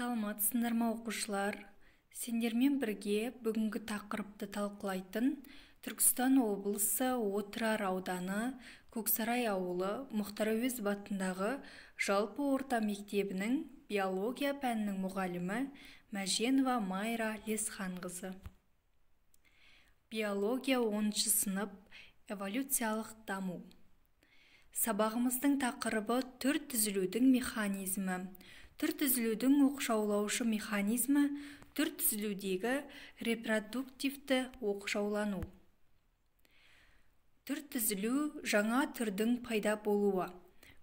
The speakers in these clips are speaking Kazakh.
Саламатсыздар ма оқушылар? Сендермен бірге бүгінгі тақырыпты талқылайтын Түркістан облысы Отырар ауданы Көксарай ауылы Мұхтар Әуезов атындағы жалпы орта мектебінің биология пәнінің мұғалімі Мәженова Майра Лесханқызы. Биология 10-шы сынып, эволюциялық даму. Сабағымыздың тақырыбы түр түзілудің механизмі. Түр түзілудің оқшаулаушы механизмі түр түзілудегі репродуктивті оқшаулану. Түр түзілу жаңа түрдің пайда болуы.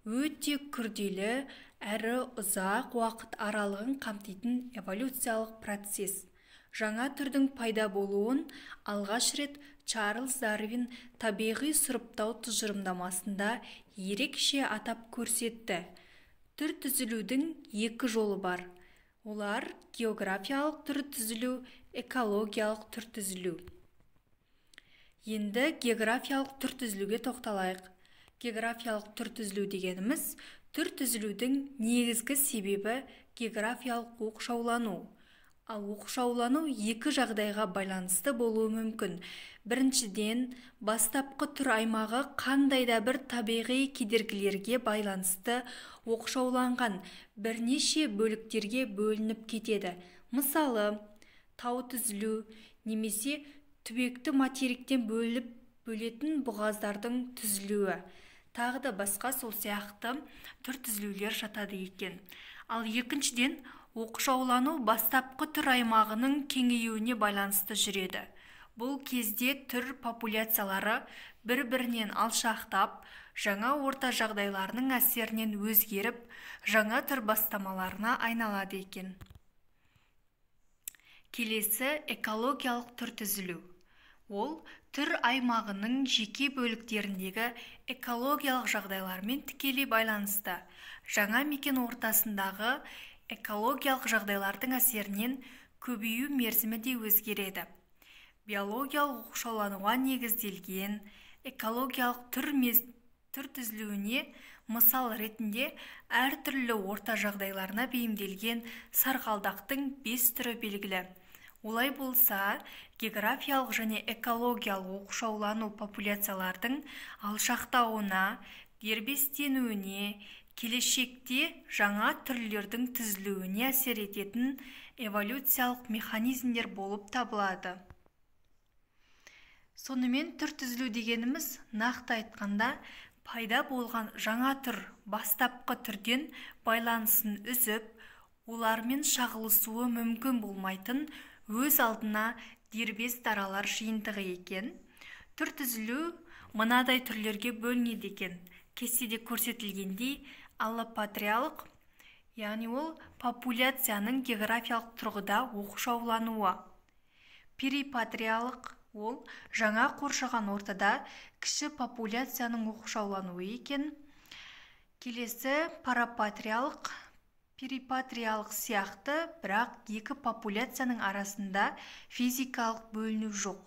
Өте күрделі әрі ұзақ уақыт аралығын қамтитын эволюциялық процесс. Жаңа түрдің пайда болуын алғаш рет Чарльз Дарвин табиғи сұрыптау тұжырымдамасында ерекше атап көрсетті. Түр түзілудің екі жолы бар. Олар географиялық түр түзілу, экологиялық түр түзілу. Енді географиялық түр түзілуге тоқталайық. Географиялық түр түзілу дегеніміз түр түзілудің негізгі себебі географиялық оқшаулану. Ал оқшаулану екі жағдайға байланысты болуы мүмкін. Біріншіден, бастапқы түр аймағы қандай да бір табиғи кедергілерге байланысты оқшауланған бірнеше бөліктерге бөлініп кетеді. Мысалы, тау түзілу немесе түбекті материктен бөлетін бұғаздардың түзілуі. Тағы да басқа сол сияқты түр түзілулер жатады екен. Ал екіншіден, оқшаулану бастапқы түр аймағының кеңеюіне байланысты жүреді. Бұл кезде түр популяциялары бір-бірінен алшақтап, жаңа орта жағдайларының әсерінен өзгеріп, жаңа түр бастамаларына айналады екен. Келесі экологиялық түр түзілу. Ол түр аймағының жеке бөліктеріндегі экологиялық жағдайлармен тікелей байланысты. Жаңа мекен ортасындағы экологиялық жағдайлардың әсерінен көбею мерзімі де өзгереді. Биологиялық оқшаулануға негізделген экологиялық түр түзілуіне мысал ретінде әртүрлі орта жағдайларына бейімделген сарғалдақтың 5 түрі белгілі. Олай болса, географиялық және экологиялық оқшаулану популяциялардың алшақтауына, дербестенуіне, келешекте жаңа түрлердің түзілуіне әсер ететін эволюциялық механизмдер болып табылады. Сонымен түр түзілу дегеніміз нақты айтқанда пайда болған жаңа түр бастапқы түрден байланысын үзіп, олармен шағылысуы мүмкін болмайтын өз алдына дербес даралар жиынтығы екен. Түр түзілу мынадай түрлерге бөлінеді екен. Кестеде көрсетілгендей, аллопатриялық, яғни ол популяцияның географиялық тұрғыда оқшаулануы. Перипатриялық, ол жаңа қоршаған ортада кіші популяцияның оқшаулануы екен. Келесі парапатриялық, перипатриялық сияқты, бірақ екі популяцияның арасында физикалық бөліну жоқ,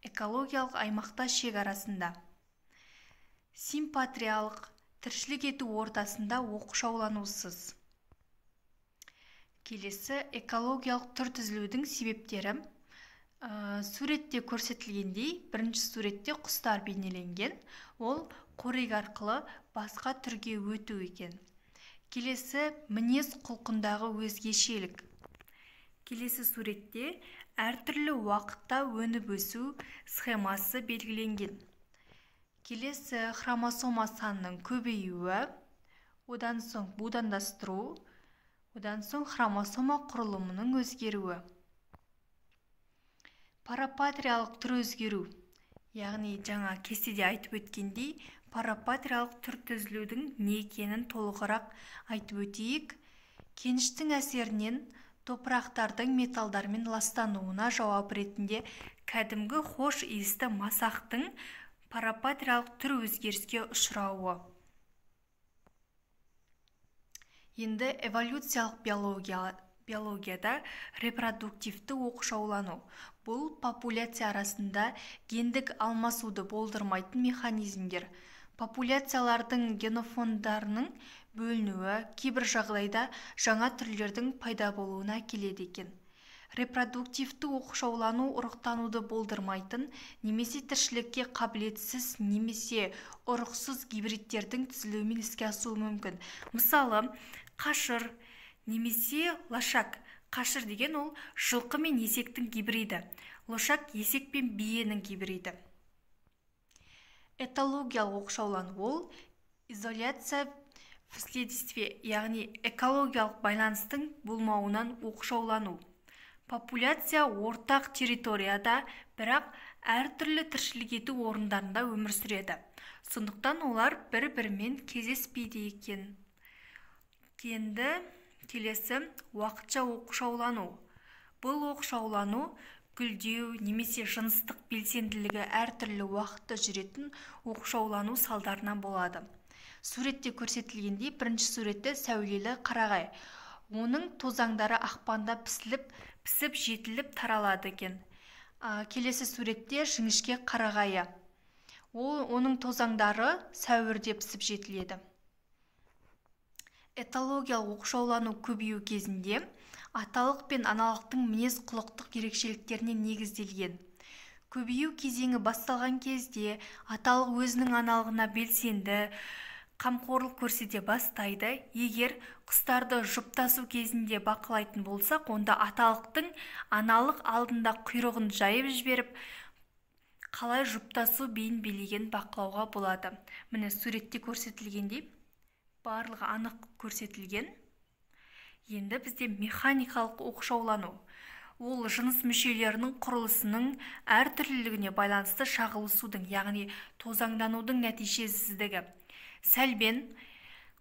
экологиялық аймақта шекарасында. Симпатриялық, тіршілік ету ортасында оқшауланусыз. Келесі экологиялық түр түзілудің себептері. Суретте көрсетілгендей, бірінші суретте құстар бейнеленген, ол қорек арқылы басқа түрге өту екен. Келесі мінез құлқындағы өзгешелік. Келесі суретте әртүрлі уақытта өніп өсу схемасы белгіленген. Келесі хромосома санының көбеюі, одан соң будандастыру, одан соң хромосома құрылымының өзгеруі. Парапатриялық түр өзгеру, яғни жаңа кестеде айтып өткендей, парапатриялық түр түзілудің не екенін толығырақ айтып өтейік. Кеніштің әсерінен топырақтардың металдармен ластануына жауап ретінде кәдімгі хош иісті масақтың парапатриялық түр өзгеріске ұшырауы. Енді эволюциялық биологияда репродуктивті оқшаулану. Бұл популяция арасында гендік алмасуды болдырмайтын механизмдер. Популяциялардың генофондарының бөлінуі кейбір жағдайда жаңа түрлердің пайда болуына келеді екен. Репродуктивті оқшаулану ұрықтануды болдырмайтын немесе тіршілікке қабілетсіз немесе ұрықсыз гибридтердің түзілуімен іске асуы мүмкін. Мысалы, қашыр немесе лошак. Қашыр деген ол жылқы мен есектің гибриді. Лошак есек пен биенің гибриді. Этологиялық оқшаулану ол изоляция вследствие, яғни экологиялық байланыстың болмауынан оқшаулану. Популяция ортақ территорияда, бірақ әртүрлі тіршілік ету орындарында өмір сүреді. Сондықтан олар бір-бірімен кездеспейді екен. Енді келесі уақытша оқшаулану. Бұл оқшаулану гүлдеу немесе жыныстық белсенділігі әртүрлі уақытта жүретін оқшаулану салдарынан болады. Суретте көрсетілгендей, бірінші суретте сәулелі қарағай. Оның тозаңдары ақпанда пісіп жетіліп таралады екен. Келесі суретте жіңішке қарағайы. Оның тозаңдары сәуірде пісіп жетіледі. Этологиялық оқшаулану көбею кезінде аталық пен аналықтың мінез құлықтық ерекшеліктеріне негізделген. Көбею кезеңі басталған кезде аталық өзінің аналығына белсенді қамқорлық көрсете бастайды. Егер құстарды жұптасу кезінде бақылайтын болсақ, онда аталықтың аналық алдында құйрығын жайып жіберіп, қалай жұптасу бейін билеген бақылауға болады. Міне суретте көрсетілгендей, барлығы анық көрсетілген. Енді бізде механикалық оқшаулану. Ол жыныс мүшелерінің құрылысының әртүрлілігіне байланысты шағылысудың, яғни тозаңданудың нәтижесіздігі. Сәлбен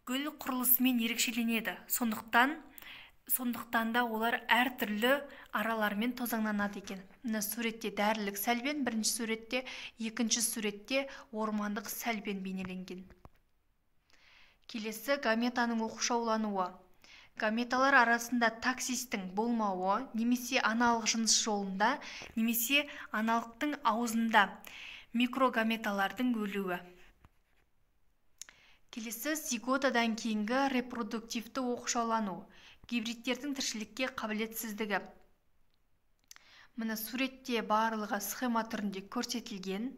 гүл құрылысымен ерекшеленеді. Сондықтан да олар әртүрлі аралармен тозаңданады екен. Мына суретте дәрілік сәлбен, бірінші суретте, екінші суретте ормандық сәлбен бейнеленген. Келесі гаметаның оқшаулануы. Гаметалар арасында таксистің болмауы, немесе аналық жыныс жолында, немесе аналықтың аузында микрогаметалардың өлуі. Келесі зиготадан кейінгі репродуктивті оқшаулану. Гибридтердің тіршілікке қабілетсіздігі. Мына суретте барлығы схема түрінде көрсетілген.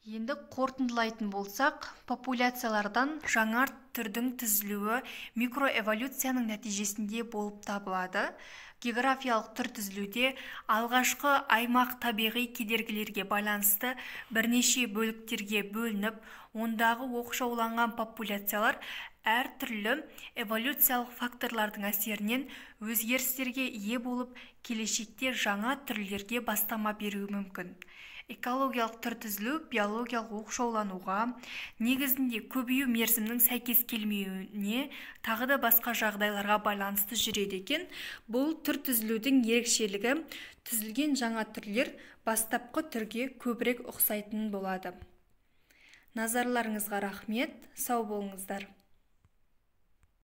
Енді қорытындылайтын болсақ, популяциялардан жаңа түрдің түзілуі микроэволюцияның нәтижесінде болып табылады. Географиялық түр түзілуде алғашқы аймақ табиғи кедергілерге байланысты бірнеше бөліктерге бөлініп, ондағы оқшауланған популяциялар әртүрлі эволюциялық факторлардың әсерінен өзгерістерге ие болып, келешекте жаңа түрлерге бастама беруі мүмкін. Экологиялық түр түзілу биологиялық оқшаулануға, негізінде көбею мерзімнің сәйкес келмеуіне, тағы да басқа жағдайларға байланысты жүреді екен. Бұл түр түзілудің ерекшелігі, түзілген жаңа түрлер бастапқы түрге көбірек ұқсайтын болады. Назарларыңызға рахмет, сау болыңыздар.